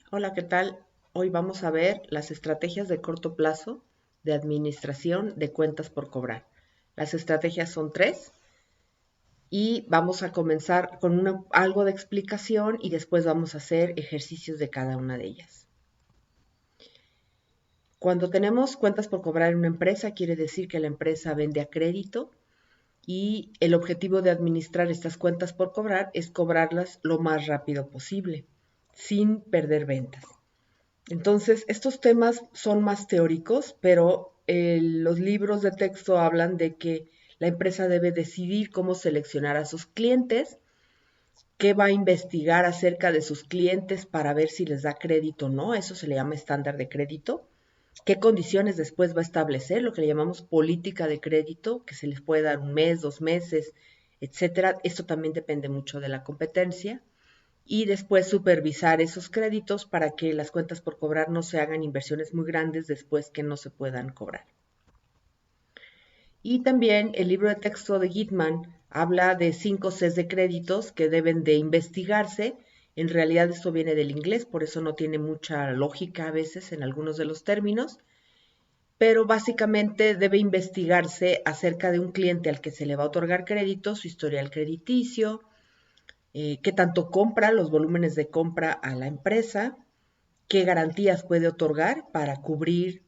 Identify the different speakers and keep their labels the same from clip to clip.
Speaker 1: Hola, ¿qué tal? Hoy vamos a ver las estrategias de corto plazo de administración de cuentas por cobrar. Las estrategias son tres y vamos a comenzar con algo de explicación y después vamos a hacer ejercicios de cada una de ellas. Cuando tenemos cuentas por cobrar en una empresa, quiere decir que la empresa vende a crédito y el objetivo de administrar estas cuentas por cobrar es cobrarlas lo más rápido posible, sin perder ventas. Entonces, estos temas son más teóricos, pero los libros de texto hablan de que la empresa debe decidir cómo seleccionar a sus clientes, qué va a investigar acerca de sus clientes para ver si les da crédito o no, eso se le llama estándar de crédito, qué condiciones después va a establecer, lo que le llamamos política de crédito, que se les puede dar un mes, 2 meses, etcétera. Esto también depende mucho de la competencia y después supervisar esos créditos para que las cuentas por cobrar no se hagan inversiones muy grandes después que no se puedan cobrar. Y también el libro de texto de Gitman habla de 5 Cs de créditos que deben de investigarse. En realidad esto viene del inglés, por eso no tiene mucha lógica a veces en algunos de los términos, pero básicamente debe investigarse acerca de un cliente al que se le va a otorgar crédito, su historial crediticio, qué tanto compra, los volúmenes de compra a la empresa, qué garantías puede otorgar para cubrir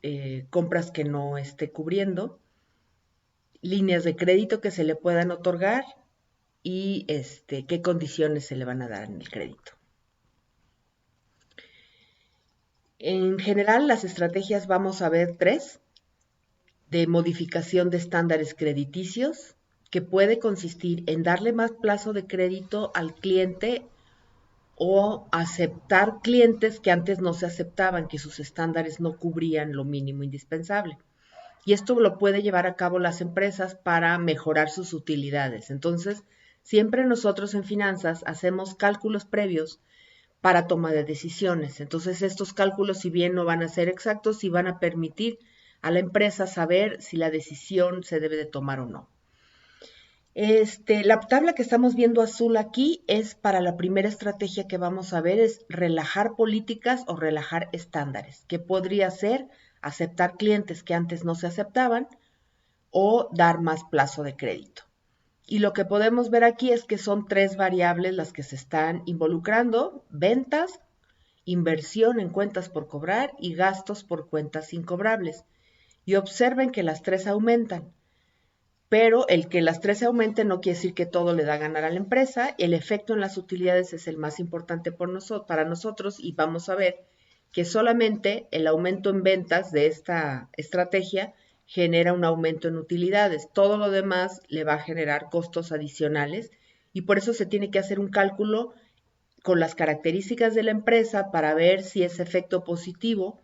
Speaker 1: compras que no esté cubriendo, líneas de crédito que se le puedan otorgar y qué condiciones se le van a dar en el crédito. En general, las estrategias vamos a ver tres: de modificación de estándares crediticios, que puede consistir en darle más plazo de crédito al cliente o aceptar clientes que antes no se aceptaban, que sus estándares no cubrían lo mínimo indispensable. Y esto lo puede llevar a cabo las empresas para mejorar sus utilidades. Entonces, siempre nosotros en finanzas hacemos cálculos previos para toma de decisiones. Entonces, estos cálculos, si bien no van a ser exactos, sí van a permitir a la empresa saber si la decisión se debe de tomar o no. La tabla que estamos viendo azul aquí es para la primera estrategia que vamos a ver, es relajar políticas o relajar estándares, que podría ser aceptar clientes que antes no se aceptaban o dar más plazo de crédito. Y lo que podemos ver aquí es que son tres variables las que se están involucrando: ventas, inversión en cuentas por cobrar y gastos por cuentas incobrables. Y observen que las tres aumentan. Pero el que las tres aumenten no quiere decir que todo le da a ganar a la empresa. El efecto en las utilidades es el más importante para nosotros y vamos a ver que solamente el aumento en ventas de esta estrategia genera un aumento en utilidades. Todo lo demás le va a generar costos adicionales y por eso se tiene que hacer un cálculo con las características de la empresa para ver si ese efecto positivo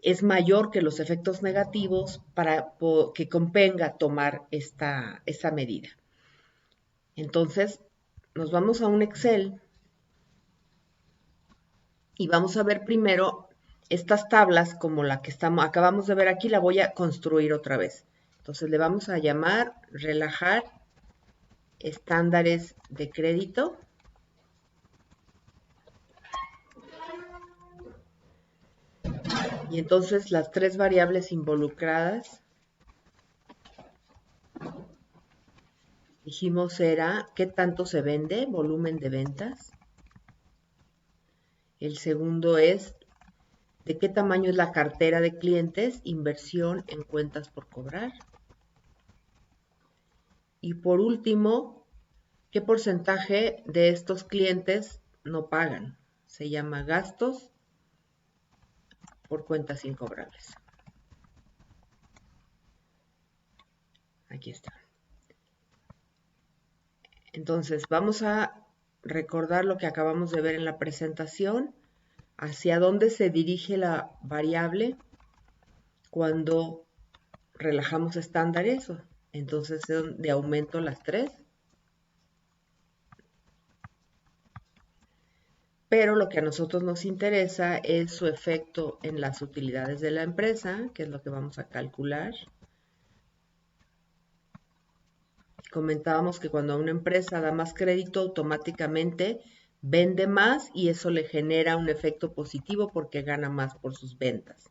Speaker 1: es mayor que los efectos negativos para que convenga tomar esta medida. Entonces, nos vamos a un Excel y vamos a ver primero estas tablas como la que acabamos de ver aquí, la voy a construir otra vez. Entonces le vamos a llamar relajar estándares de crédito. Y entonces las tres variables involucradas, dijimos, era qué tanto se vende, volumen de ventas. El segundo es de qué tamaño es la cartera de clientes, inversión en cuentas por cobrar. Y por último, qué porcentaje de estos clientes no pagan. Se llama gastos por cuentas incobrables. Aquí está. Entonces, vamos a recordar lo que acabamos de ver en la presentación, hacia dónde se dirige la variable cuando relajamos estándares. Entonces, de aumento las tres. Pero lo que a nosotros nos interesa es su efecto en las utilidades de la empresa, que es lo que vamos a calcular. Comentábamos que cuando una empresa da más crédito, automáticamente vende más y eso le genera un efecto positivo porque gana más por sus ventas.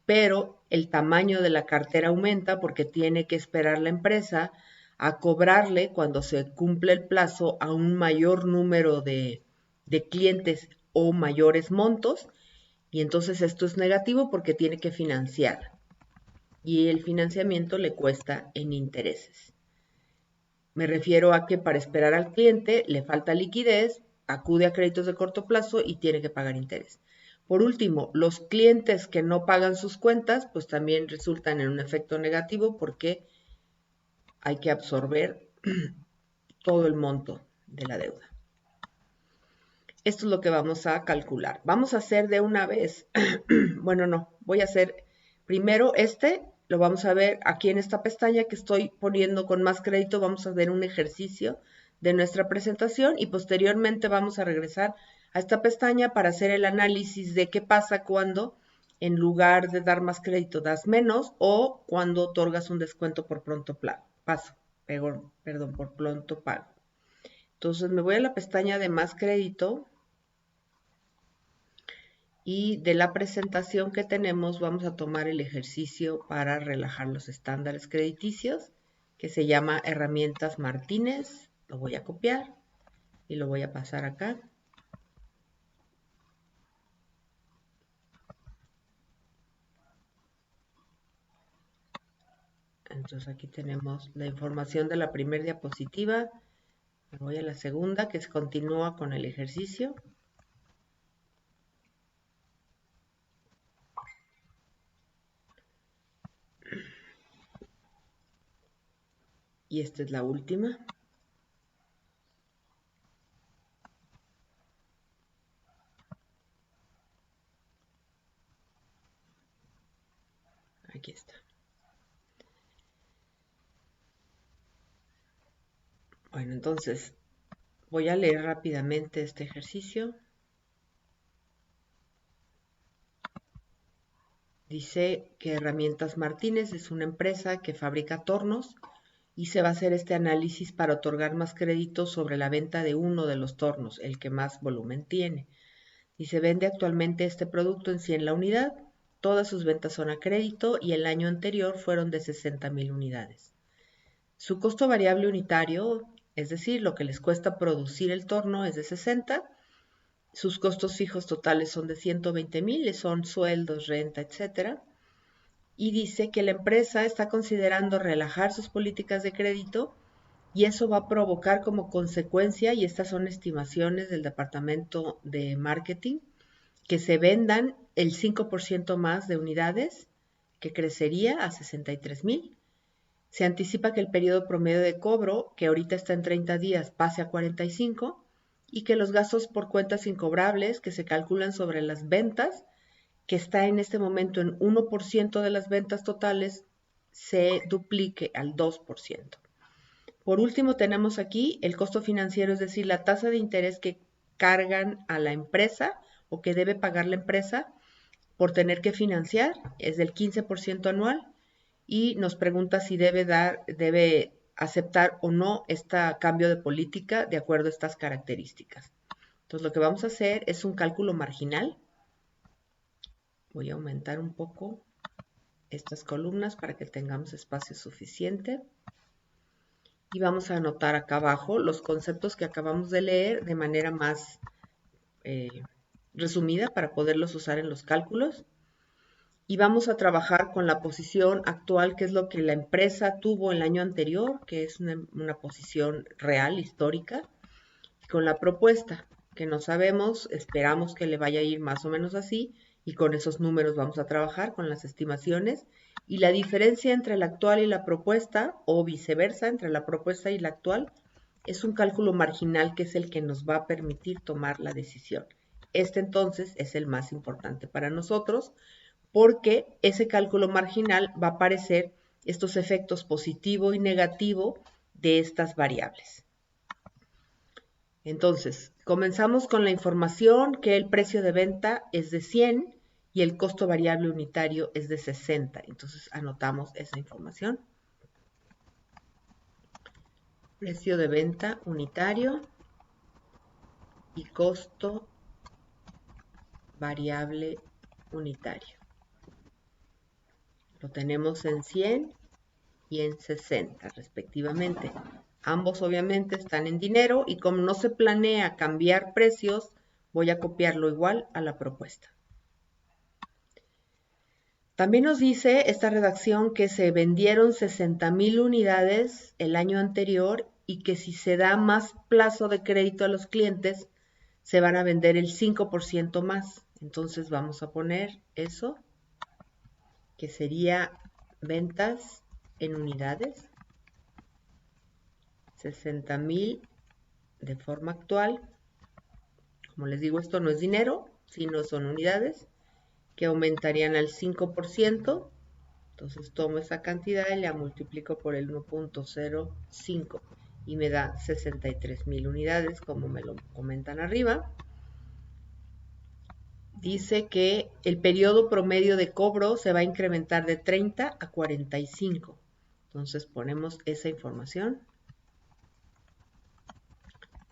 Speaker 1: Pero el tamaño de la cartera aumenta porque tiene que esperar la empresa a cobrarle cuando se cumple el plazo a un mayor número de clientes o mayores montos, y entonces esto es negativo porque tiene que financiar y el financiamiento le cuesta en intereses. Me refiero a que para esperar al cliente le falta liquidez, acude a créditos de corto plazo y tiene que pagar interés. Por último, los clientes que no pagan sus cuentas, pues también resultan en un efecto negativo porque hay que absorber todo el monto de la deuda. Esto es lo que vamos a calcular. Vamos a hacer de una vez, bueno, no, voy a hacer primero lo vamos a ver aquí en esta pestaña que estoy poniendo con más crédito, vamos a ver un ejercicio de nuestra presentación y posteriormente vamos a regresar a esta pestaña para hacer el análisis de qué pasa cuando en lugar de dar más crédito das menos o cuando otorgas un descuento por pronto paso, perdón, por pronto pago. Entonces me voy a la pestaña de más crédito y de la presentación que tenemos vamos a tomar el ejercicio para relajar los estándares crediticios que se llama Herramientas Martínez. Lo voy a copiar y lo voy a pasar acá. Entonces aquí tenemos la información de la primera diapositiva. Me voy a la segunda que continúa con el ejercicio. Y esta es la última. Aquí está. Bueno, entonces voy a leer rápidamente este ejercicio. Dice que Herramientas Martínez es una empresa que fabrica tornos y se va a hacer este análisis para otorgar más crédito sobre la venta de uno de los tornos, el que más volumen tiene. Y se vende actualmente este producto en 100 la unidad, todas sus ventas son a crédito y el año anterior fueron de 60,000 unidades. Su costo variable unitario, es decir, lo que les cuesta producir el torno es de 60, sus costos fijos totales son de 120,000, son sueldos, renta, etcétera. Y dice que la empresa está considerando relajar sus políticas de crédito y eso va a provocar como consecuencia, y estas son estimaciones del departamento de marketing, que se vendan el 5% más de unidades, que crecería a 63,000. Se anticipa que el periodo promedio de cobro, que ahorita está en 30 días, pase a 45 y que los gastos por cuentas incobrables, que se calculan sobre las ventas, que está en este momento en 1% de las ventas totales, se duplique al 2%. Por último, tenemos aquí el costo financiero, es decir, la tasa de interés que cargan a la empresa o que debe pagar la empresa por tener que financiar, es del 15% anual y nos pregunta si debe aceptar o no este cambio de política de acuerdo a estas características. Entonces, lo que vamos a hacer es un cálculo marginal. Voy a aumentar un poco estas columnas para que tengamos espacio suficiente. Y vamos a anotar acá abajo los conceptos que acabamos de leer de manera más resumida para poderlos usar en los cálculos. Y vamos a trabajar con la posición actual, que es lo que la empresa tuvo el año anterior, que es una posición real, histórica, y con la propuesta, que no sabemos, esperamos que le vaya a ir más o menos así, y con esos números vamos a trabajar con las estimaciones, y la diferencia entre la actual y la propuesta, o viceversa, entre la propuesta y la actual, es un cálculo marginal que es el que nos va a permitir tomar la decisión. Este entonces es el más importante para nosotros, porque ese cálculo marginal va a aparecer estos efectos positivo y negativo de estas variables. Entonces, comenzamos con la información que el precio de venta es de 100 y el costo variable unitario es de 60. Entonces, anotamos esa información. Precio de venta unitario y costo variable unitario. Lo tenemos en 100 y en 60 respectivamente. Ambos obviamente están en dinero y como no se planea cambiar precios, voy a copiarlo igual a la propuesta. También nos dice esta redacción que se vendieron 60,000 unidades el año anterior y que si se da más plazo de crédito a los clientes, se van a vender el 5% más. Entonces vamos a poner eso, que sería ventas en unidades, 60,000 de forma actual. Como les digo, esto no es dinero, sino son unidades que aumentarían al 5%. Entonces tomo esa cantidad y la multiplico por el 1.05 y me da 63,000 unidades, como me lo comentan arriba. Dice que el periodo promedio de cobro se va a incrementar de 30 a 45. Entonces ponemos esa información.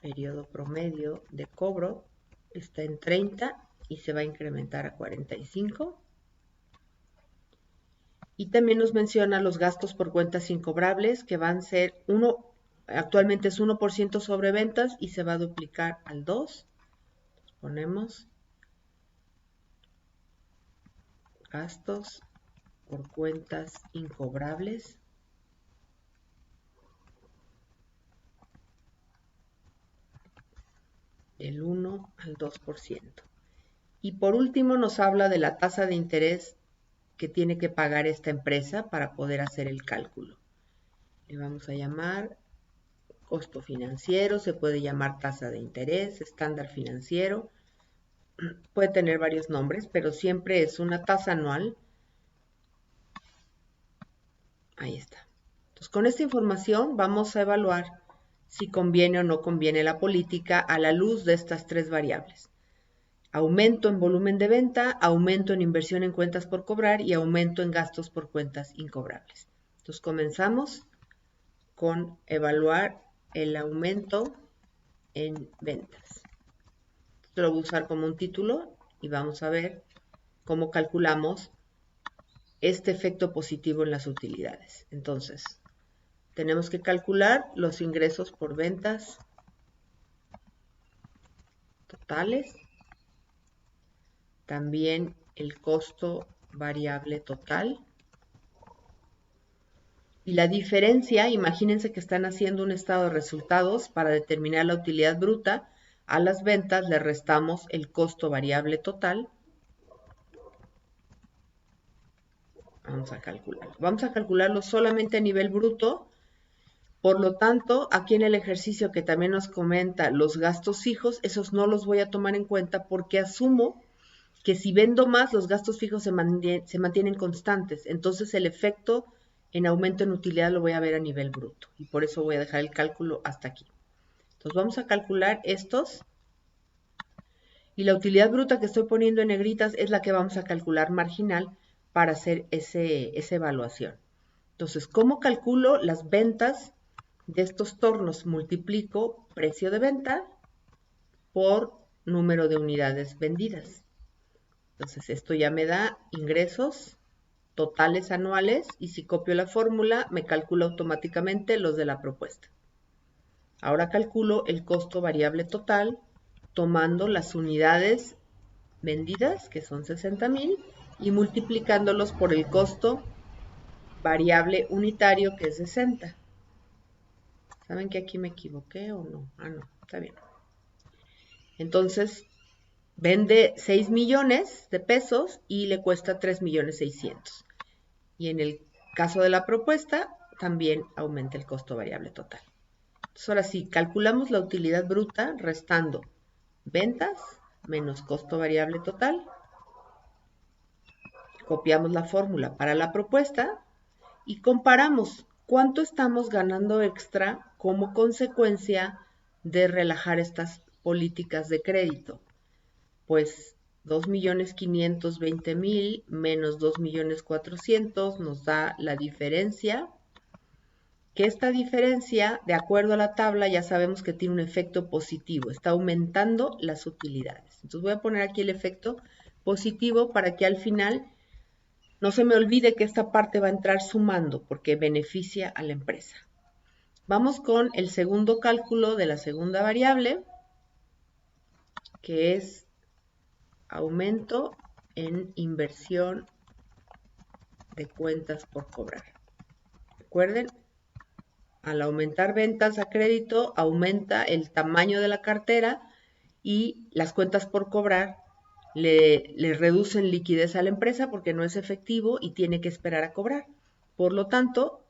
Speaker 1: Periodo promedio de cobro está en 30 y se va a incrementar a 45. Y también nos menciona los gastos por cuentas incobrables, que van a ser actualmente es 1% sobre ventas y se va a duplicar al 2. Ponemos gastos por cuentas incobrables. Del 1 al 2%. Y por último nos habla de la tasa de interés que tiene que pagar esta empresa para poder hacer el cálculo. Le vamos a llamar costo financiero, se puede llamar tasa de interés, estándar financiero, puede tener varios nombres, pero siempre es una tasa anual. Ahí está. Entonces, con esta información vamos a evaluar si conviene o no conviene la política a la luz de estas tres variables. Aumento en volumen de venta, aumento en inversión en cuentas por cobrar y aumento en gastos por cuentas incobrables. Entonces comenzamos con evaluar el aumento en ventas. Esto lo voy a usar como un título y vamos a ver cómo calculamos este efecto positivo en las utilidades. Entonces, tenemos que calcular los ingresos por ventas totales, también el costo variable total. Y la diferencia, imagínense que están haciendo un estado de resultados para determinar la utilidad bruta. A las ventas le restamos el costo variable total. Vamos a calcularlo. Vamos a calcularlo solamente a nivel bruto. Por lo tanto, aquí en el ejercicio que también nos comenta los gastos fijos, esos no los voy a tomar en cuenta porque asumo que si vendo más, los gastos fijos se mantienen constantes. Entonces el efecto en aumento en utilidad lo voy a ver a nivel bruto. Y por eso voy a dejar el cálculo hasta aquí. Entonces vamos a calcular estos. Y la utilidad bruta que estoy poniendo en negritas es la que vamos a calcular marginal para hacer esa evaluación. Entonces, ¿cómo calculo las ventas de estos tornos? Multiplico precio de venta por número de unidades vendidas. Entonces, esto ya me da ingresos totales anuales y si copio la fórmula, me calcula automáticamente los de la propuesta. Ahora calculo el costo variable total tomando las unidades vendidas, que son 60,000, y multiplicándolos por el costo variable unitario, que es 60. ¿Saben que aquí me equivoqué o no? Ah, no, está bien. Entonces, vende 6 millones de pesos y le cuesta 3,600,000. Y en el caso de la propuesta, también aumenta el costo variable total. Entonces, ahora sí, calculamos la utilidad bruta restando ventas menos costo variable total. Copiamos la fórmula para la propuesta y comparamos cuánto estamos ganando extra como consecuencia de relajar estas políticas de crédito. Pues 2,520,000 menos 2,400,000 nos da la diferencia que esta diferencia, de acuerdo a la tabla, ya sabemos que tiene un efecto positivo, está aumentando las utilidades. Entonces voy a poner aquí el efecto positivo para que al final no se me olvide que esta parte va a entrar sumando porque beneficia a la empresa. Vamos con el segundo cálculo de la segunda variable, que es aumento en inversión de cuentas por cobrar. Recuerden, al aumentar ventas a crédito, aumenta el tamaño de la cartera y las cuentas por cobrar le reducen liquidez a la empresa porque no es efectivo y tiene que esperar a cobrar. Por lo tanto,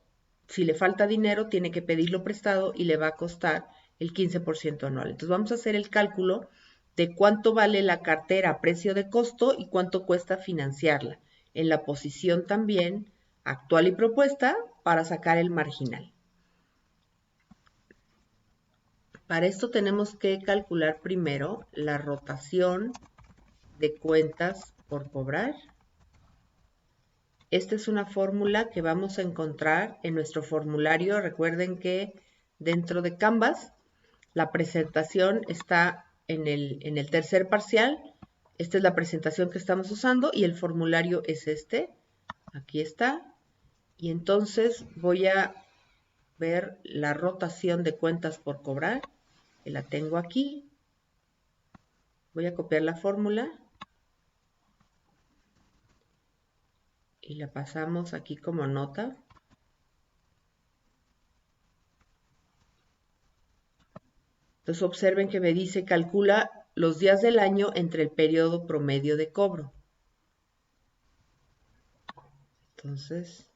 Speaker 1: si le falta dinero, tiene que pedirlo prestado y le va a costar el 15% anual. Entonces vamos a hacer el cálculo de cuánto vale la cartera a precio de costo y cuánto cuesta financiarla, en la posición también actual y propuesta para sacar el marginal. Para esto tenemos que calcular primero la rotación de cuentas por cobrar. Esta es una fórmula que vamos a encontrar en nuestro formulario. Recuerden que dentro de Canvas la presentación está en el tercer parcial. Esta es la presentación que estamos usando y el formulario es este. Aquí está. Y entonces voy a ver la rotación de cuentas por cobrar, que la tengo aquí. Voy a copiar la fórmula y la pasamos aquí como nota. Entonces observen que me dice calcula los días del año entre el periodo promedio de cobro. Entonces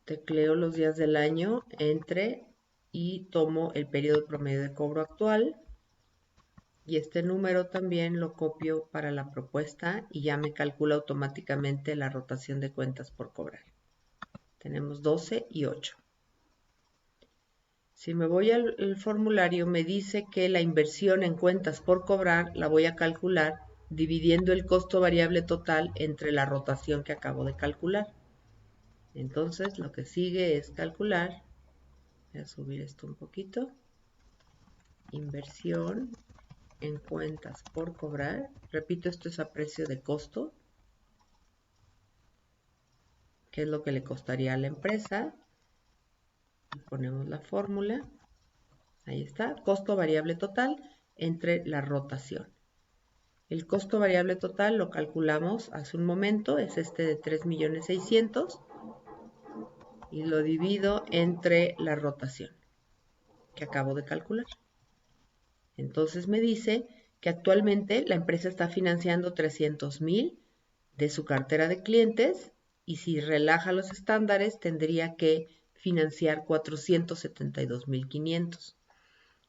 Speaker 1: tecleo los días del año entre y tomo el periodo promedio de cobro actual. Y este número también lo copio para la propuesta y ya me calcula automáticamente la rotación de cuentas por cobrar. Tenemos 12 y 8. Si me voy al formulario, me dice que la inversión en cuentas por cobrar la voy a calcular dividiendo el costo variable total entre la rotación que acabo de calcular. Entonces, lo que sigue es calcular. Voy a subir esto un poquito. Inversión en cuentas por cobrar. Repito, esto es a precio de costo, que es lo que le costaría a la empresa. Ponemos la fórmula. Ahí está, costo variable total entre la rotación. El costo variable total lo calculamos hace un momento, es este de 3.600.000 y lo divido entre la rotación que acabo de calcular. Entonces me dice que actualmente la empresa está financiando 300.000 de su cartera de clientes y si relaja los estándares tendría que financiar 472.500.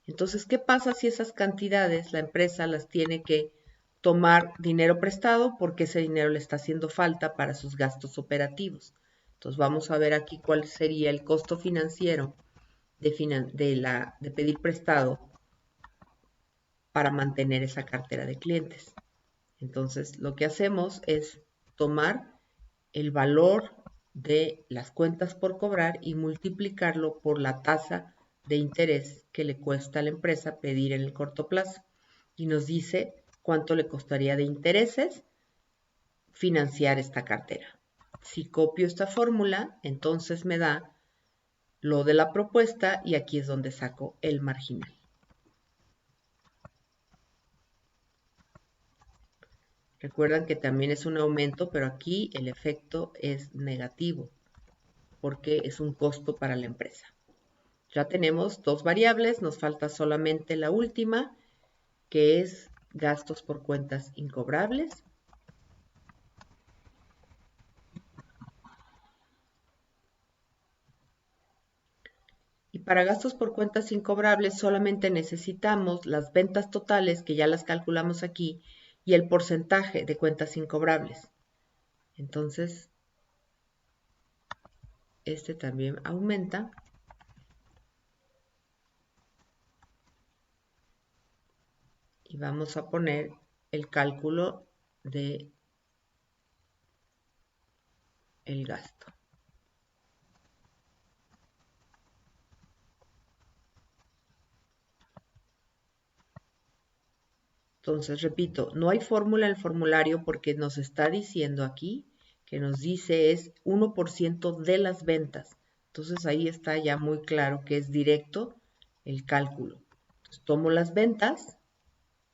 Speaker 1: Entonces, ¿qué pasa si esas cantidades la empresa las tiene que tomar dinero prestado porque ese dinero le está haciendo falta para sus gastos operativos? Entonces, vamos a ver aquí cuál sería el costo financiero de pedir prestado para mantener esa cartera de clientes. Entonces, lo que hacemos es tomar el valor de las cuentas por cobrar y multiplicarlo por la tasa de interés que le cuesta a la empresa pedir en el corto plazo. Y nos dice cuánto le costaría de intereses financiar esta cartera. Si copio esta fórmula, entonces me da lo de la propuesta y aquí es donde saco el marginal. Recuerdan que también es un aumento, pero aquí el efecto es negativo porque es un costo para la empresa. Ya tenemos dos variables, nos falta solamente la última, que es gastos por cuentas incobrables. Y para gastos por cuentas incobrables solamente necesitamos las ventas totales, que ya las calculamos aquí, y el porcentaje de cuentas incobrables. Entonces, este también aumenta. Y vamos a poner el cálculo de el gasto. Entonces, repito, no hay fórmula en el formulario porque nos está diciendo aquí que nos dice es 1% de las ventas. Entonces ahí está ya muy claro que es directo el cálculo. Entonces, tomo las ventas,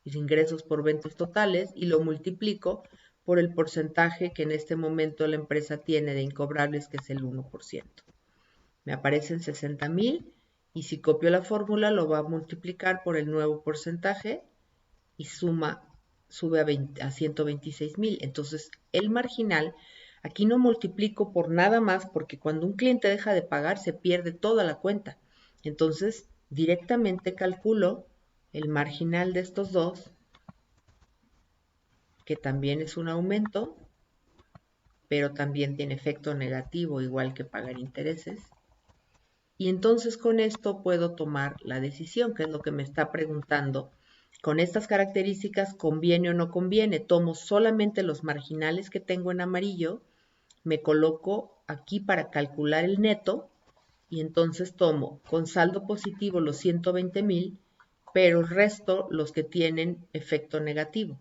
Speaker 1: mis ingresos por ventas totales y lo multiplico por el porcentaje que en este momento la empresa tiene de incobrables, que es el 1%. Me aparecen 60,000 y si copio la fórmula lo va a multiplicar por el nuevo porcentaje y sube a 126,000. Entonces, el marginal, aquí no multiplico por nada más porque cuando un cliente deja de pagar se pierde toda la cuenta. Entonces, directamente calculo el marginal de estos dos, que también es un aumento, pero también tiene efecto negativo, igual que pagar intereses. Y entonces con esto puedo tomar la decisión, que es lo que me está preguntando. Con estas características, ¿conviene o no conviene? Tomo solamente los marginales que tengo en amarillo, me coloco aquí para calcular el neto y entonces tomo con saldo positivo los 120,000, pero resto los que tienen efecto negativo,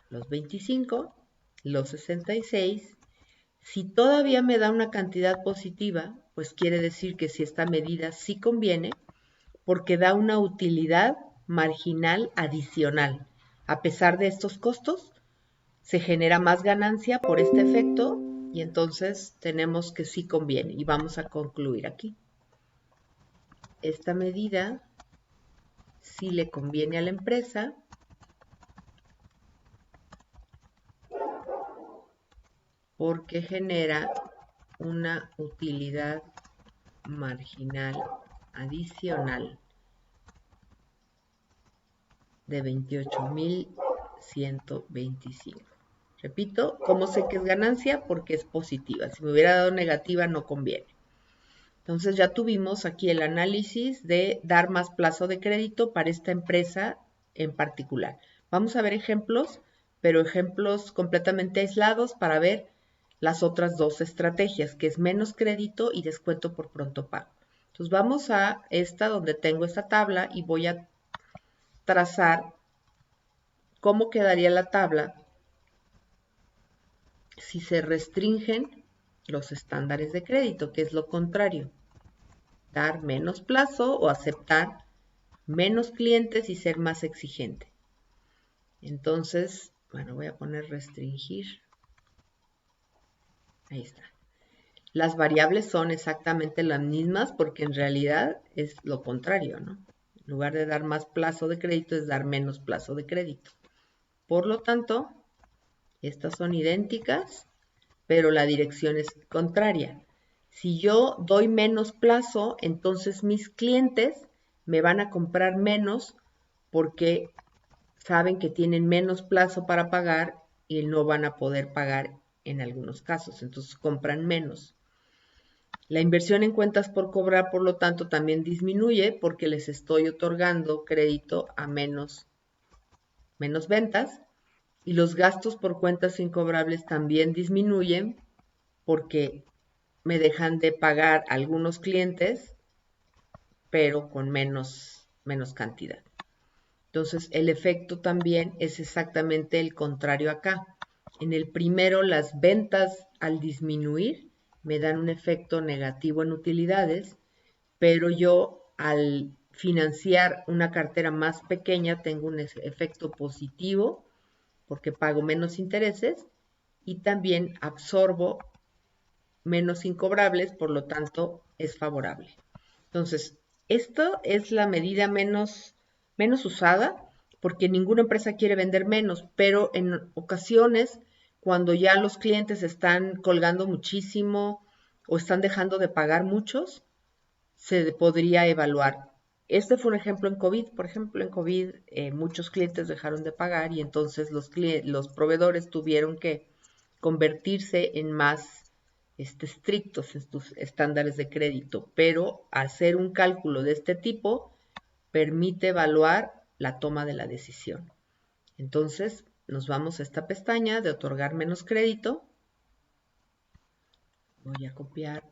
Speaker 1: los 25, los 66. Si todavía me da una cantidad positiva, pues quiere decir que si esta medida sí conviene, porque da una utilidad marginal adicional. A pesar de estos costos, se genera más ganancia por este efecto y entonces tenemos que sí conviene. Y vamos a concluir aquí. Esta medida sí le conviene a la empresa porque genera una utilidad marginal adicional de 28,125. Repito, ¿cómo sé que es ganancia? Porque es positiva. Si me hubiera dado negativa, no conviene. Entonces ya tuvimos aquí el análisis de dar más plazo de crédito para esta empresa en particular. Vamos a ver ejemplos, pero ejemplos completamente aislados para ver las otras dos estrategias, que es menos crédito y descuento por pronto pago. Entonces vamos a esta donde tengo esta tabla y voy a trazar cómo quedaría la tabla si se restringen los estándares de crédito, que es lo contrario, dar menos plazo o aceptar menos clientes y ser más exigente. Entonces, bueno, voy a poner restringir. Ahí está. Las variables son exactamente las mismas porque en realidad es lo contrario, ¿no? En lugar de dar más plazo de crédito es dar menos plazo de crédito. Por lo tanto, estas son idénticas, pero la dirección es contraria. Si yo doy menos plazo, entonces mis clientes me van a comprar menos porque saben que tienen menos plazo para pagar y no van a poder pagar en algunos casos, entonces compran menos. La inversión en cuentas por cobrar, por lo tanto, también disminuye porque les estoy otorgando crédito a menos ventas y los gastos por cuentas incobrables también disminuyen porque me dejan de pagar algunos clientes, pero con menos cantidad. Entonces, el efecto también es exactamente el contrario acá. En el primero, las ventas al disminuir me dan un efecto negativo en utilidades, pero yo al financiar una cartera más pequeña tengo un efecto positivo porque pago menos intereses y también absorbo menos incobrables, por lo tanto es favorable. Entonces, esto es la medida menos usada porque ninguna empresa quiere vender menos, pero en ocasiones, cuando ya los clientes están colgando muchísimo o están dejando de pagar muchos, se podría evaluar. Este fue un ejemplo en COVID. Por ejemplo, en COVID muchos clientes dejaron de pagar y entonces los proveedores tuvieron que convertirse en más estrictos en sus estándares de crédito, pero hacer un cálculo de este tipo permite evaluar la toma de la decisión. Entonces, nos vamos a esta pestaña de otorgar menos crédito Voy a copiar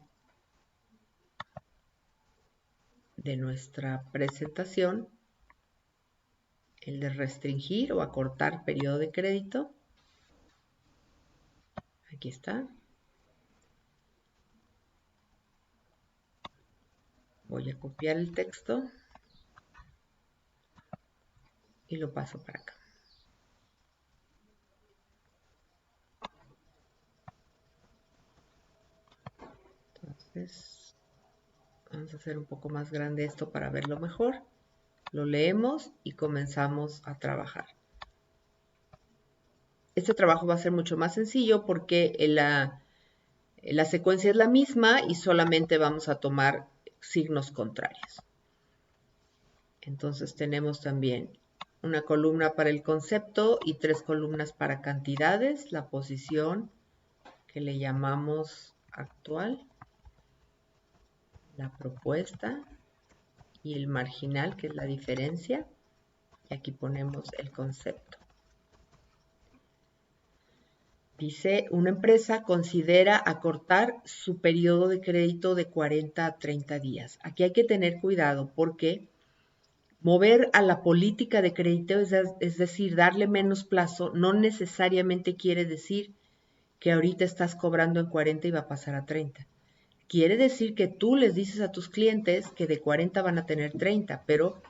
Speaker 1: de nuestra presentación el de restringir o acortar periodo de crédito. Aquí está. Voy a copiar el texto y lo paso para acá. Entonces, vamos a hacer un poco más grande esto para verlo mejor. Lo leemos y comenzamos a trabajar. Este trabajo va a ser mucho más sencillo porque la secuencia es la misma y solamente vamos a tomar signos contrarios. Entonces tenemos también una columna para el concepto y 3 columnas para cantidades, la posición que le llamamos actual, la propuesta y el marginal, que es la diferencia, y aquí ponemos el concepto. Dice, una empresa considera acortar su periodo de crédito de 40 a 30 días. Aquí hay que tener cuidado porque mover a la política de crédito, es decir, darle menos plazo, no necesariamente quiere decir que ahorita estás cobrando en 40 y va a pasar a 30. Quiere decir que tú les dices a tus clientes que de 40 van a tener 30, pero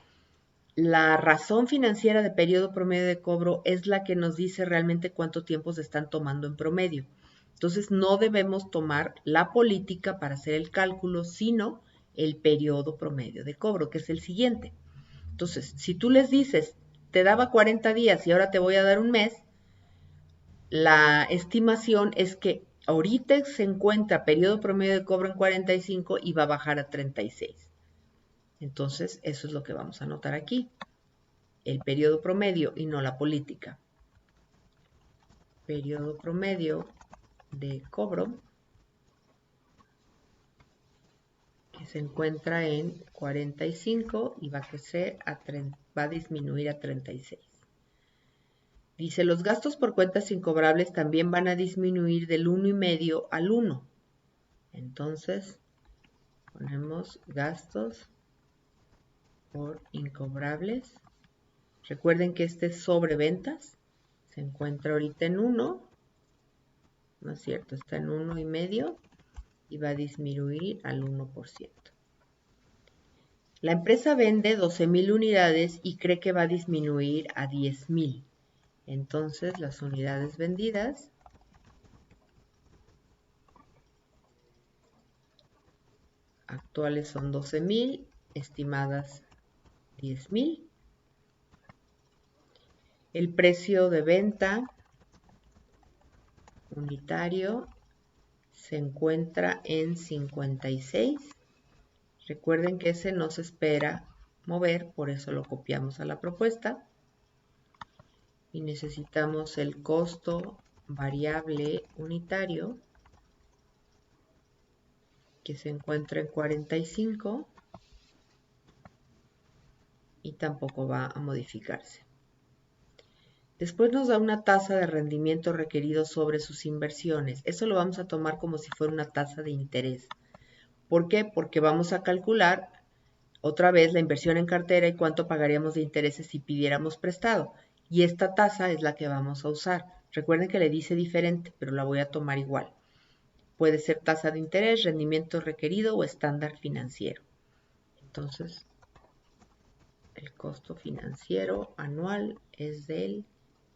Speaker 1: la razón financiera de periodo promedio de cobro es la que nos dice realmente cuánto tiempo se están tomando en promedio. Entonces no debemos tomar la política para hacer el cálculo, sino el periodo promedio de cobro, que es el siguiente. Entonces, si tú les dices, te daba 40 días y ahora te voy a dar un mes, la estimación es que ahorita se encuentra periodo promedio de cobro en 45 y va a bajar a 36. Entonces, eso es lo que vamos a anotar aquí. El periodo promedio y no la política. Periodo promedio de cobro que se encuentra en 45 y va a disminuir a 36. Dice, los gastos por cuentas incobrables también van a disminuir del 1,5 al 1. Entonces, ponemos gastos por incobrables. Recuerden que este es sobre ventas. Se encuentra ahorita en 1. No es cierto, está en 1,5 y va a disminuir al 1%. La empresa vende 12,000 unidades y cree que va a disminuir a 10,000. Entonces, las unidades vendidas actuales son 12,000, estimadas 10,000. El precio de venta unitario se encuentra en 56. Recuerden que ese no se espera mover, por eso lo copiamos a la propuesta. Y necesitamos el costo variable unitario que se encuentra en 45 y tampoco va a modificarse. Después nos da una tasa de rendimiento requerido sobre sus inversiones. Eso lo vamos a tomar como si fuera una tasa de interés. ¿Por qué? Porque vamos a calcular otra vez la inversión en cartera y cuánto pagaríamos de intereses si pidiéramos prestado. Y esta tasa es la que vamos a usar. Recuerden que le dice diferente, pero la voy a tomar igual. Puede ser tasa de interés, rendimiento requerido o estándar financiero. Entonces, el costo financiero anual es del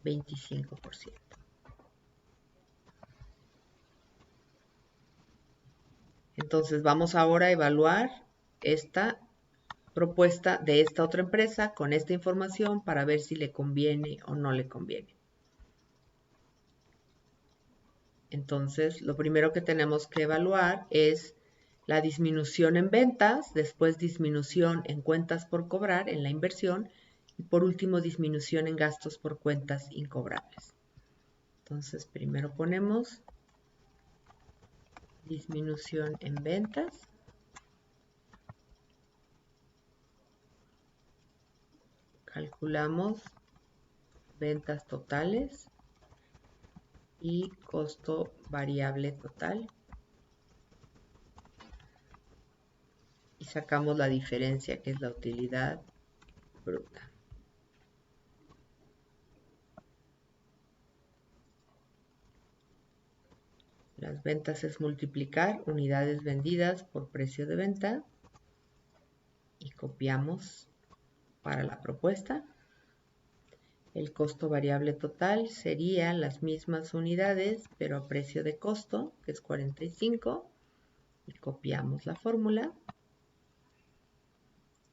Speaker 1: 25%. Entonces, vamos ahora a evaluar esta propuesta de esta otra empresa con esta información para ver si le conviene o no le conviene. Entonces, lo primero que tenemos que evaluar es la disminución en ventas, después disminución en cuentas por cobrar en la inversión y por último disminución en gastos por cuentas incobrables. Entonces, primero ponemos disminución en ventas. Calculamos ventas totales y costo variable total. sacamos la diferencia, que es la utilidad bruta. Las ventas es multiplicar unidades vendidas por precio de venta y copiamos para la propuesta. El costo variable total sería las mismas unidades, pero a precio de costo, que es 45, y copiamos la fórmula.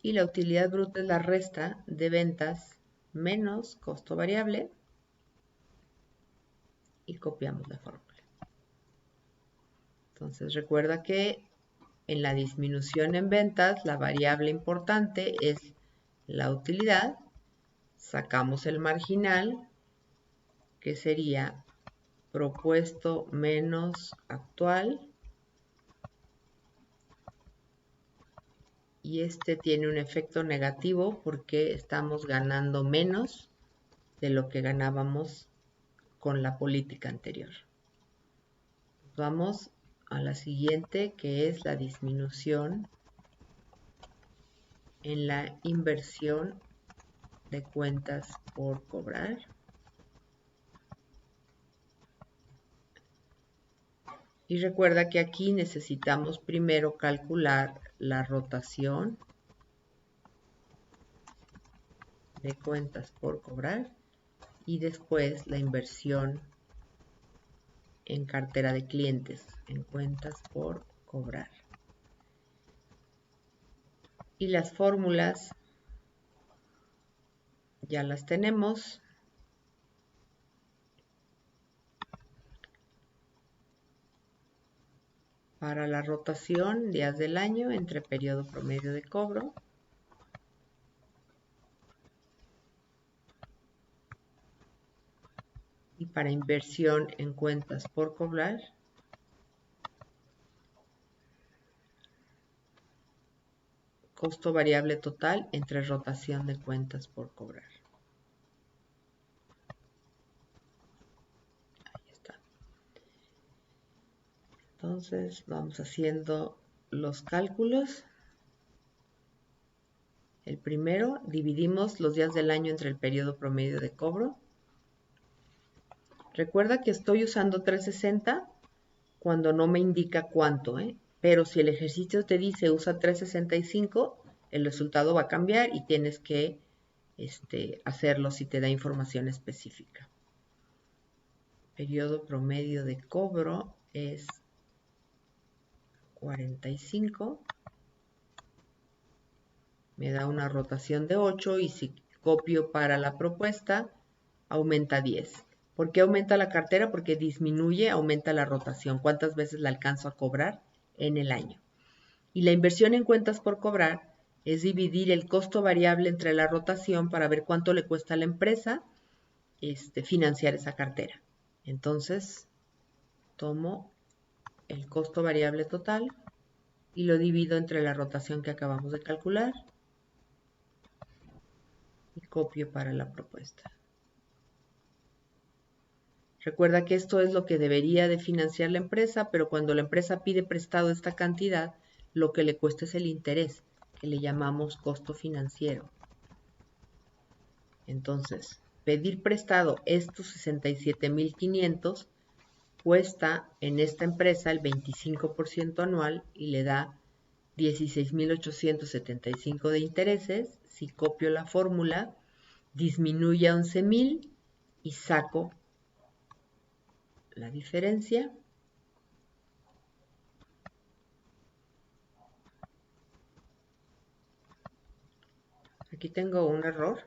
Speaker 1: Y la utilidad bruta es la resta de ventas menos costo variable, y copiamos la fórmula. Entonces recuerda que en la disminución en ventas, la variable importante es la utilidad. Sacamos el marginal, que sería propuesto menos actual. Y este tiene un efecto negativo porque estamos ganando menos de lo que ganábamos con la política anterior. Vamos a la siguiente, que es la disminución en la inversión de cuentas por cobrar. Y recuerda que aquí necesitamos primero calcular la rotación de cuentas por cobrar y después la inversión en cartera de clientes, en cuentas por cobrar. Y las fórmulas ya las tenemos. Para la rotación, días del año entre periodo promedio de cobro. Y para inversión en cuentas por cobrar, costo variable total entre rotación de cuentas por cobrar. Ahí está. Entonces vamos haciendo los cálculos. El primero, dividimos los días del año entre el periodo promedio de cobro. Recuerda que estoy usando 360 cuando no me indica cuánto, pero si el ejercicio te dice usa 365, el resultado va a cambiar y tienes que hacerlo si te da información específica. Periodo promedio de cobro es 45. Me da una rotación de 8 y si copio para la propuesta, aumenta 10. ¿Por qué aumenta la cartera? Porque disminuye, aumenta la rotación. ¿Cuántas veces la alcanzo a cobrar en el año? Y la inversión en cuentas por cobrar es dividir el costo variable entre la rotación para ver cuánto le cuesta a la empresa financiar esa cartera. Entonces, tomo el costo variable total y lo divido entre la rotación que acabamos de calcular y copio para la propuesta. Recuerda que esto es lo que debería de financiar la empresa, pero cuando la empresa pide prestado esta cantidad, lo que le cuesta es el interés, que le llamamos costo financiero. Entonces, pedir prestado estos 67,500 cuesta en esta empresa el 25% anual y le da 16,875 de intereses. Si copio la fórmula, disminuye a 11,000 y saco la diferencia. Aquí tengo un error.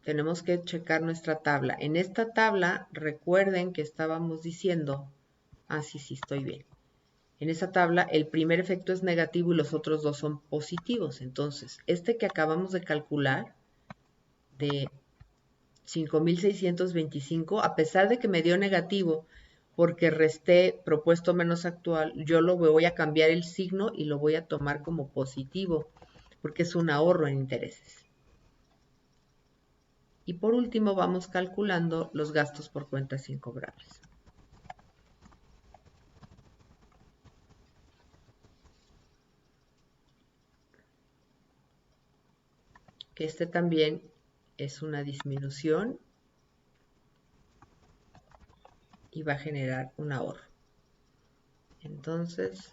Speaker 1: Tenemos que checar nuestra tabla. En esta tabla, recuerden que estábamos diciendo, sí, estoy bien. En esa tabla, el primer efecto es negativo y los otros dos son positivos. Entonces, este que acabamos de calcular, de 5,625, a pesar de que me dio negativo, porque resté propuesto menos actual, yo lo voy a cambiar el signo y lo voy a tomar como positivo, porque es un ahorro en intereses. Y por último vamos calculando los gastos por cuentas incobrables. que este también es una disminución y va a generar un ahorro. Entonces,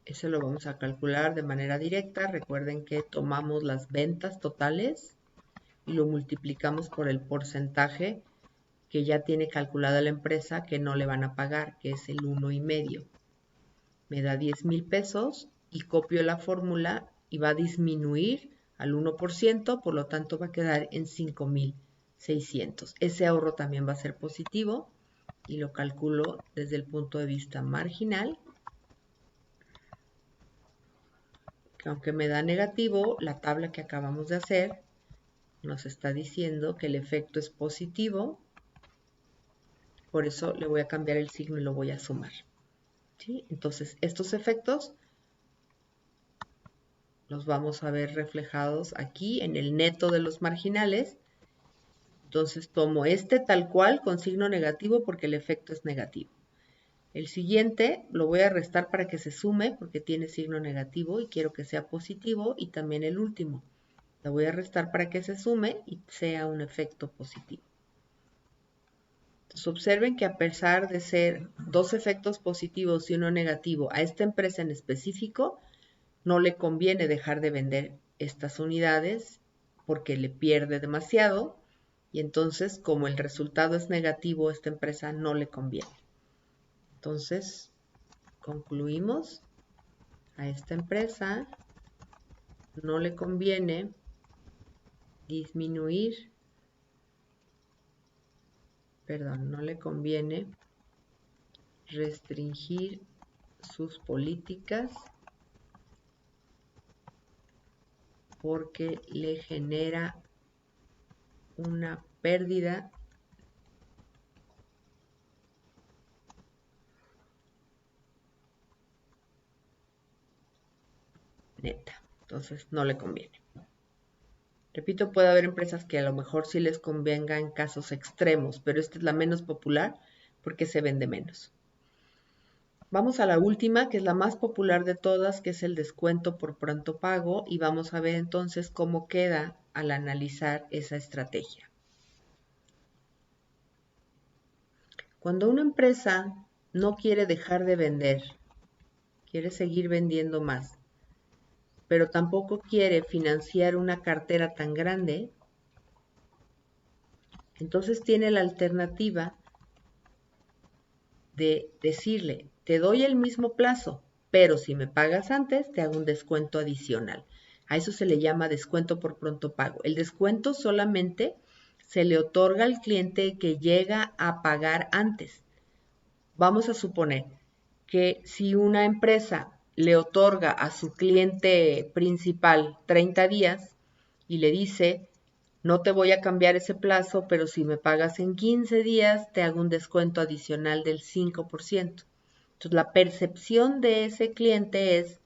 Speaker 1: ese lo vamos a calcular de manera directa. Recuerden que tomamos las ventas totales y lo multiplicamos por el porcentaje que ya tiene calculada la empresa que no le van a pagar, que es el 1,5. Me da 10,000 pesos y copio la fórmula y va a disminuir al 1%, por lo tanto va a quedar en 5,600. Ese ahorro también va a ser positivo y lo calculo desde el punto de vista marginal, que aunque me da negativo, la tabla que acabamos de hacer nos está diciendo que el efecto es positivo, por eso le voy a cambiar el signo y lo voy a sumar. ¿Sí? Entonces, estos efectos los vamos a ver reflejados aquí en el neto de los marginales. Entonces tomo este tal cual con signo negativo porque el efecto es negativo. El siguiente lo voy a restar para que se sume porque tiene signo negativo y quiero que sea positivo, y también el último. Lo voy a restar para que se sume y sea un efecto positivo. Entonces observen que a pesar de ser dos efectos positivos y uno negativo, a esta empresa en específico no le conviene dejar de vender estas unidades porque le pierde demasiado, y entonces como el resultado es negativo, a esta empresa no le conviene. Entonces concluimos, a esta empresa no le conviene disminuir, no le conviene restringir sus políticas porque le genera una pérdida neta. Entonces no le conviene. Repito, puede haber empresas que a lo mejor sí les convenga en casos extremos, pero esta es la menos popular porque se vende menos. Vamos a la última, que es la más popular de todas, que es el descuento por pronto pago, y vamos a ver entonces cómo queda al analizar esa estrategia. Cuando una empresa no quiere dejar de vender, quiere seguir vendiendo más, pero tampoco quiere financiar una cartera tan grande, entonces tiene la alternativa de decirle, te doy el mismo plazo, pero si me pagas antes, te hago un descuento adicional. A eso se le llama descuento por pronto pago. El descuento solamente se le otorga al cliente que llega a pagar antes. Vamos a suponer que si una empresa le otorga a su cliente principal 30 días y le dice, no te voy a cambiar ese plazo, pero si me pagas en 15 días, te hago un descuento adicional del 5%. Entonces, la percepción de ese cliente es,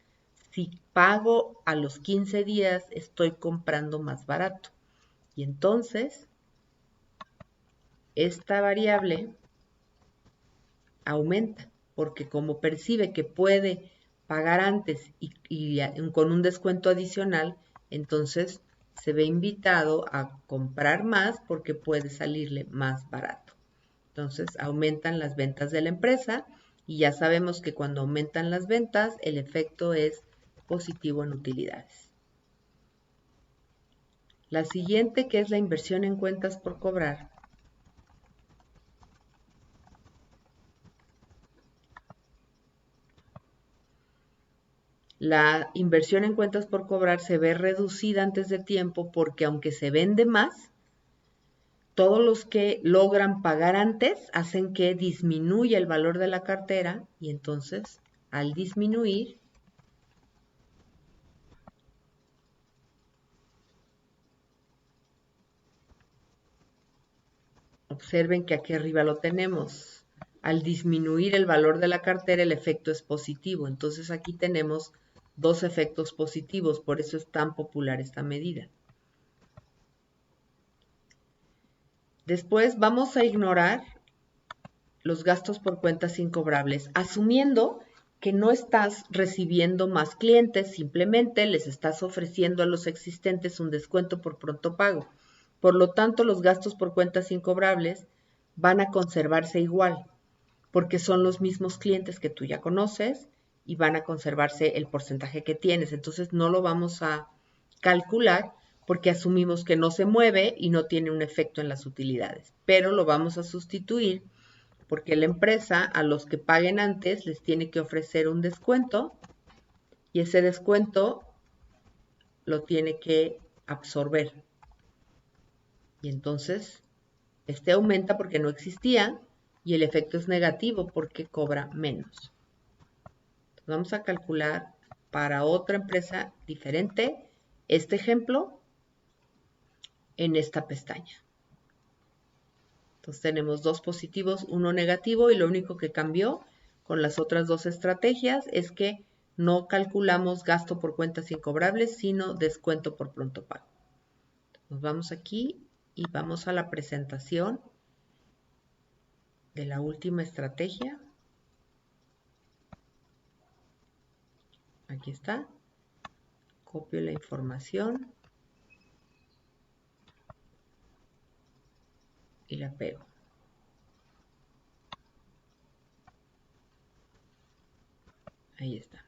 Speaker 1: si pago a los 15 días, estoy comprando más barato. Y entonces, esta variable aumenta, porque como percibe que puede pagar antes y con un descuento adicional, entonces se ve invitado a comprar más porque puede salirle más barato. Entonces aumentan las ventas de la empresa, y ya sabemos que cuando aumentan las ventas el efecto es positivo en utilidades. La siguiente, que es la inversión en cuentas por cobrar. La inversión en cuentas por cobrar se ve reducida antes de tiempo porque aunque se vende más, todos los que logran pagar antes hacen que disminuya el valor de la cartera, y entonces al disminuir, observen que aquí arriba lo tenemos. Al disminuir el valor de la cartera, el efecto es positivo. Entonces aquí tenemos dos efectos positivos, por eso es tan popular esta medida. Después vamos a ignorar los gastos por cuentas incobrables, asumiendo que no estás recibiendo más clientes, simplemente les estás ofreciendo a los existentes un descuento por pronto pago. Por lo tanto, los gastos por cuentas incobrables van a conservarse igual, porque son los mismos clientes que tú ya conoces y van a conservarse el porcentaje que tienes. Entonces, no lo vamos a calcular porque asumimos que no se mueve y no tiene un efecto en las utilidades, pero lo vamos a sustituir porque la empresa a los que paguen antes les tiene que ofrecer un descuento y ese descuento lo tiene que absorber. Y entonces, este aumenta porque no existía y el efecto es negativo porque cobra menos. Entonces, vamos a calcular para otra empresa diferente este ejemplo en esta pestaña. Entonces tenemos dos positivos, uno negativo y lo único que cambió con las otras dos estrategias es que no calculamos gasto por cuentas incobrables, sino descuento por pronto pago. Nos vamos aquí y vamos a la presentación de la última estrategia. Aquí está. Copio la información y la pego. Ahí está.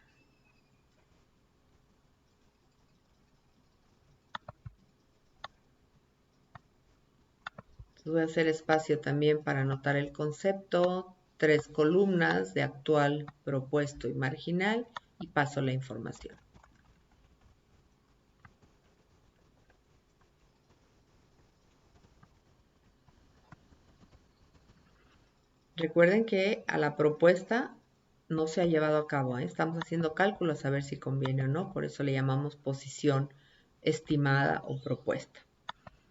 Speaker 1: Entonces voy a hacer espacio también para anotar el concepto, 3 columnas de actual, propuesto y marginal y paso la información. Recuerden que a la propuesta no se ha llevado a cabo, ¿eh? Estamos haciendo cálculos a ver si conviene o no, por eso le llamamos posición estimada o propuesta.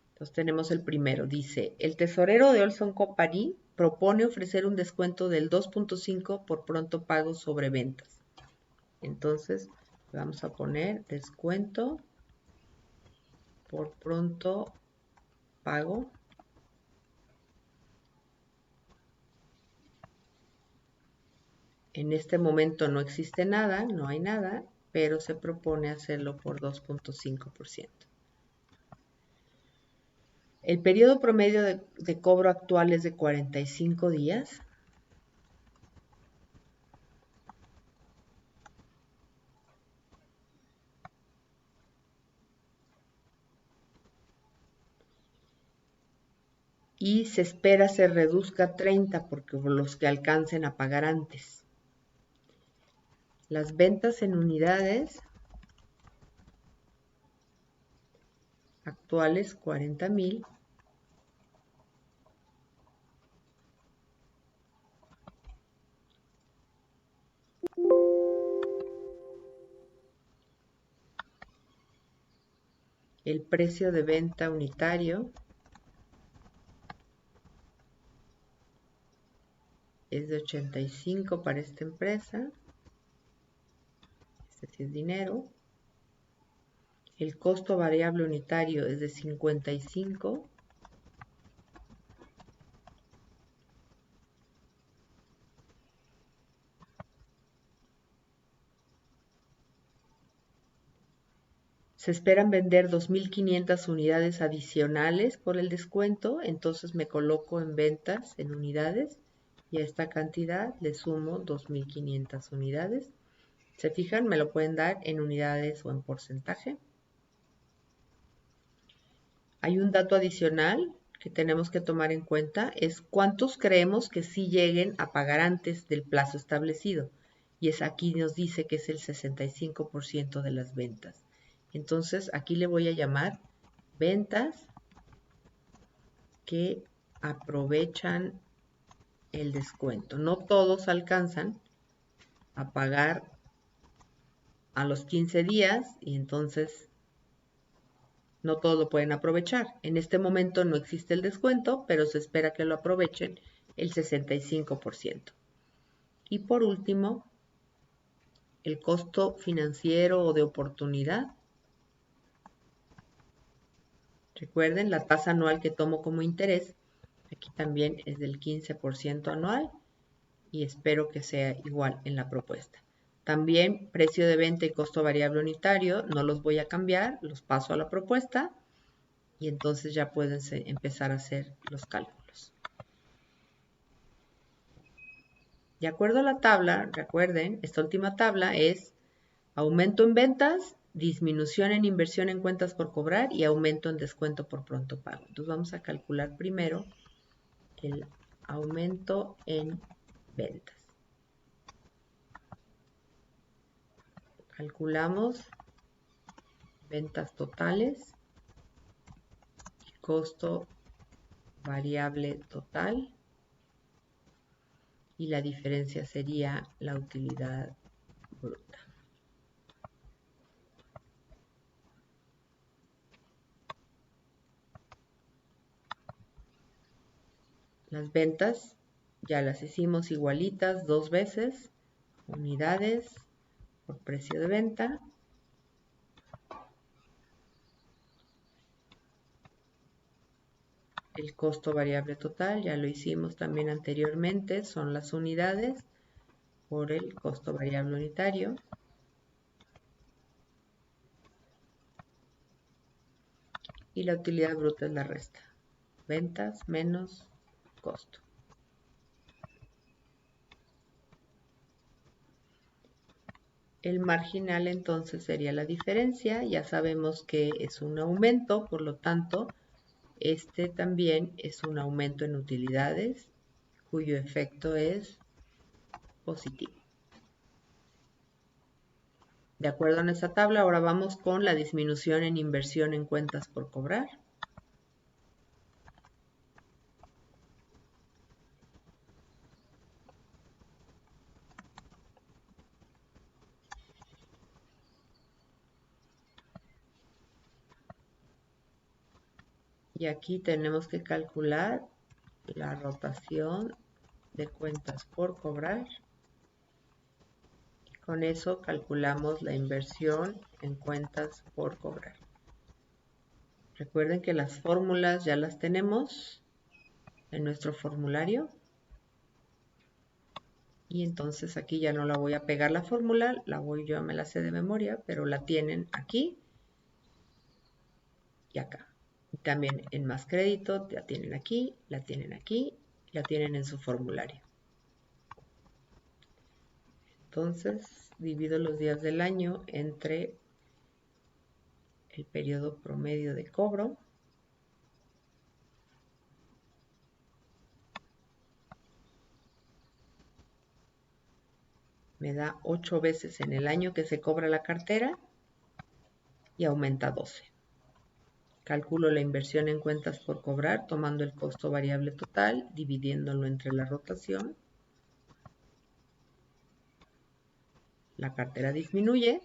Speaker 1: Entonces tenemos el primero, dice, el tesorero de Olson Company propone ofrecer un descuento del 2.5 por pronto pago sobre ventas. Entonces vamos a poner descuento por pronto pago. En este momento no existe nada, no hay nada, pero se propone hacerlo por 2.5%. El periodo promedio de cobro actual es de 45 días. Y se espera se reduzca a 30 porque los que alcancen a pagar antes. Las ventas en unidades actuales 40,000. El precio de venta unitario es de 85 para esta empresa. Este sí es dinero. El costo variable unitario es de 55. Se esperan vender 2.500 unidades adicionales por el descuento, entonces me coloco en ventas en unidades y a esta cantidad le sumo 2.500 unidades. ¿Se fijan? Me lo pueden dar en unidades o en porcentaje. Hay un dato adicional que tenemos que tomar en cuenta, es cuántos creemos que sí lleguen a pagar antes del plazo establecido. Y es aquí nos dice que es el 65% de las ventas. Entonces aquí le voy a llamar ventas que aprovechan el descuento. No todos alcanzan a pagar a los 15 días y entonces no todos lo pueden aprovechar. En este momento no existe el descuento, pero se espera que lo aprovechen el 65%. Y por último, el costo financiero o de oportunidad. Recuerden, la tasa anual que tomo como interés, aquí Aquí también es del 15% anual y espero que sea igual en la propuesta. También precio de venta y costo variable unitario, no los voy a cambiar, los paso a la propuesta y entonces ya pueden empezar a hacer los cálculos. De acuerdo a la tabla, recuerden, esta última tabla es aumento en ventas, disminución en inversión en cuentas por cobrar y aumento en descuento por pronto pago. Entonces vamos a calcular primero el aumento en ventas. Calculamos ventas totales, costo variable total y la diferencia sería la utilidad bruta. Las ventas ya las hicimos igualitas 2 veces, unidades por precio de venta. El costo variable total, ya lo hicimos también anteriormente, son las unidades por el costo variable unitario. Y la utilidad bruta es la resta. Ventas menos costo. El marginal entonces sería la diferencia. Ya sabemos que es un aumento, por lo tanto, este también es un aumento en utilidades, cuyo efecto es positivo. De acuerdo a esta tabla, ahora vamos con la disminución en inversión en cuentas por cobrar. Y aquí tenemos que calcular la rotación de cuentas por cobrar. Con eso calculamos la inversión en cuentas por cobrar. Recuerden que las fórmulas ya las tenemos en nuestro formulario. Y entonces aquí ya no la voy a pegar la fórmula, yo me la sé de memoria, pero la tienen aquí y acá. Y también en más crédito, la tienen aquí, la tienen en su formulario. Entonces, divido los días del año entre el periodo promedio de cobro. Me da 8 veces en el año que se cobra la cartera y aumenta 12. Calculo la inversión en cuentas por cobrar tomando el costo variable total, dividiéndolo entre la rotación. La cartera disminuye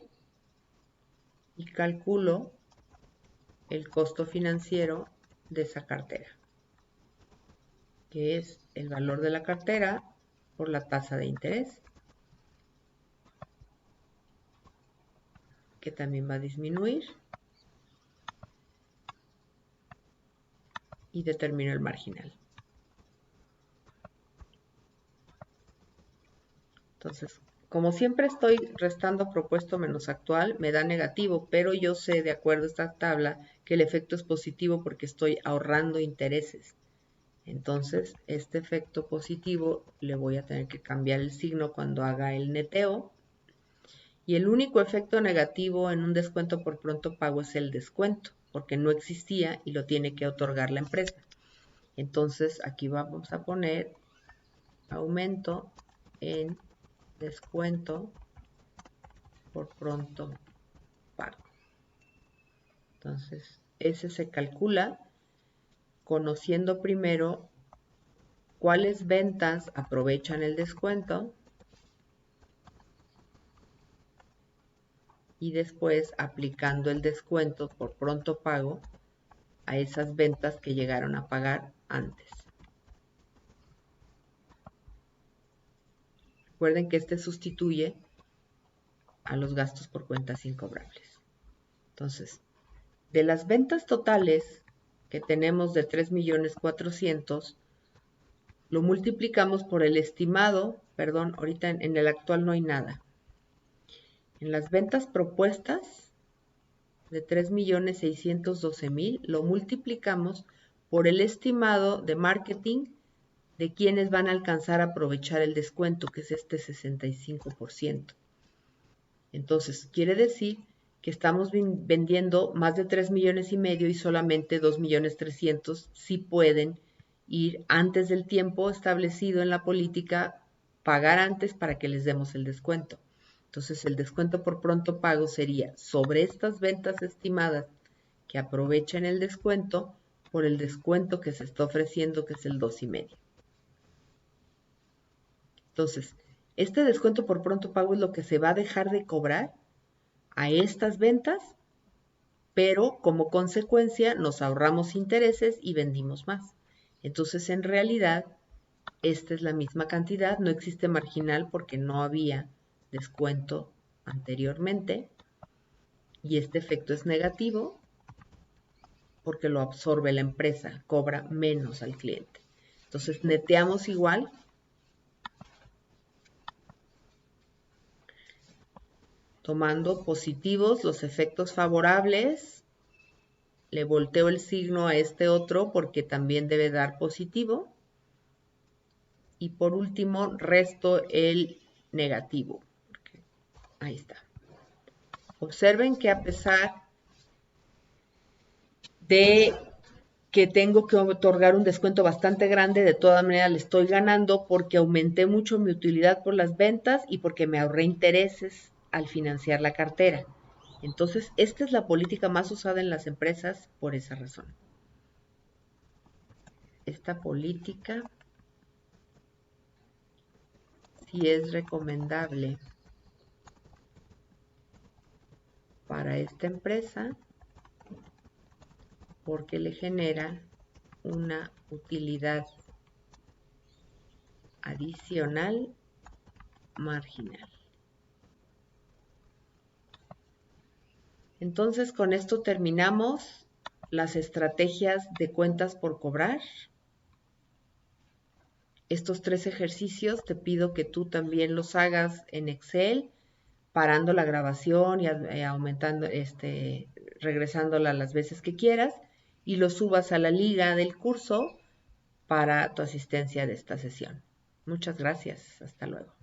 Speaker 1: y calculo el costo financiero de esa cartera, que es el valor de la cartera por la tasa de interés, que también va a disminuir, y determino el marginal. Entonces, como siempre estoy restando propuesto menos actual, me da negativo, pero yo sé, de acuerdo a esta tabla, que el efecto es positivo porque estoy ahorrando intereses. Entonces, este efecto positivo le voy a tener que cambiar el signo cuando haga el neteo. Y el único efecto negativo en un descuento por pronto pago es el descuento, porque no existía y lo tiene que otorgar la empresa. Entonces, aquí vamos a poner aumento en descuento por pronto pago. Entonces, ese se calcula conociendo primero cuáles ventas aprovechan el descuento y después aplicando el descuento por pronto pago a esas ventas que llegaron a pagar antes. Recuerden que este sustituye a los gastos por cuentas incobrables. Entonces, de las ventas totales que tenemos de 3.400.000, lo multiplicamos por el estimado, perdón, ahorita en el actual no hay nada. En las ventas propuestas de 3.612.000, lo multiplicamos por el estimado de marketing de quienes van a alcanzar a aprovechar el descuento, que es este 65%. Entonces, quiere decir que estamos vendiendo más de 3,5 millones y solamente 2,300,000 sí pueden ir antes del tiempo establecido en la política, pagar antes para que les demos el descuento. Entonces, el descuento por pronto pago sería sobre estas ventas estimadas que aprovechen el descuento por el descuento que se está ofreciendo, que es el 2,5. Entonces, este descuento por pronto pago es lo que se va a dejar de cobrar a estas ventas, pero como consecuencia nos ahorramos intereses y vendimos más. Entonces, en realidad, esta es la misma cantidad, no existe marginal porque no había descuento anteriormente, y este efecto es negativo porque lo absorbe la empresa, cobra menos al cliente. Entonces, neteamos igual. Tomando positivos los efectos favorables, le volteo el signo a este otro porque también debe dar positivo. Y por último, resto el negativo. Ahí está. Observen que a pesar de que tengo que otorgar un descuento bastante grande, de todas maneras le estoy ganando porque aumenté mucho mi utilidad por las ventas y porque me ahorré intereses al financiar la cartera. Entonces, esta es la política más usada en las empresas por esa razón. Esta política sí es recomendable para esta empresa porque le genera una utilidad adicional marginal. Entonces, con esto terminamos las estrategias de cuentas por cobrar. Estos 3 ejercicios te pido que tú también los hagas en Excel, parando la grabación y aumentando, regresándola las veces que quieras, y los subas a la liga del curso para tu asistencia de esta sesión. Muchas gracias. Hasta luego.